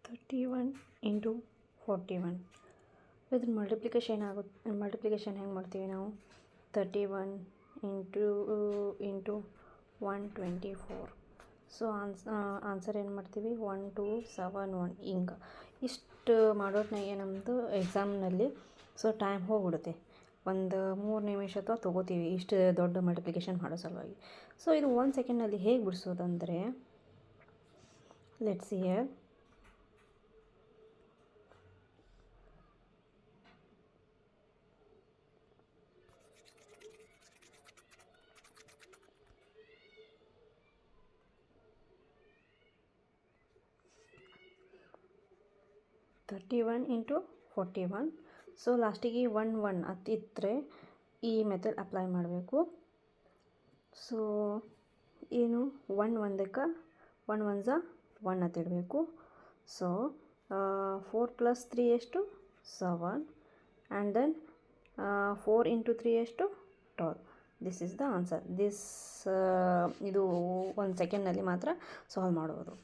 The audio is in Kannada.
31 ಇಂಟು 41. ಇದ್ರ ಮಲ್ಟಿಪ್ಲಿಕೇಶನ್ ಹೆಂಗೆ ಮಾಡ್ತೀವಿ ನಾವು? 31 ಇಂಟು 124. ಸೊ ಆನ್ಸರ್ ಏನು ಮಾಡ್ತೀವಿ? 1271. ಹಿಂಗೆ ಇಷ್ಟು ಮಾಡೋದ್ನಾಗೆ ನಮ್ಮದು ಎಕ್ಸಾಮ್ನಲ್ಲಿ ಸೊ ಟೈಮ್ ಹೋಗ್ಬಿಡುತ್ತೆ. ಒಂದು 3 ನಿಮಿಷ ಅಥವಾ ತೊಗೋತೀವಿ ಇಷ್ಟು ದೊಡ್ಡ ಮಲ್ಟಿಪ್ಲಿಕೇಶನ್ ಮಾಡೋ ಸಲುವಾಗಿ. ಸೊ ಇದು 1 ಸೆಕೆಂಡ್ನಲ್ಲಿ ಹೇಗೆ ಬಿಡಿಸೋದಂದರೆ, ಲೆಟ್ಸ್ ಹಿಯರ್. (31 ಇಂಟು 41). ಸೊ ಲಾಸ್ಟಿಗೆ 1 ಅತ್ತಿದ್ರೆ ಈ ಮೆಥಡ್ ಅಪ್ಲೈ ಮಾಡಬೇಕು. ಸೊ ಏನು 1 1 1 ಅತ್ತಿಡಬೇಕು. ಸೊ 4 + 3 ಎಷ್ಟು? 7. ಆ್ಯಂಡ್ ದೆನ್ 4 ಇಂಟು 3 ಎಷ್ಟು? 12. This is the answer. ಇದು 1 ಸೆಕೆಂಡ್ನಲ್ಲಿ ಮಾತ್ರ ಸಾಲ್ವ್ ಮಾಡೋದು.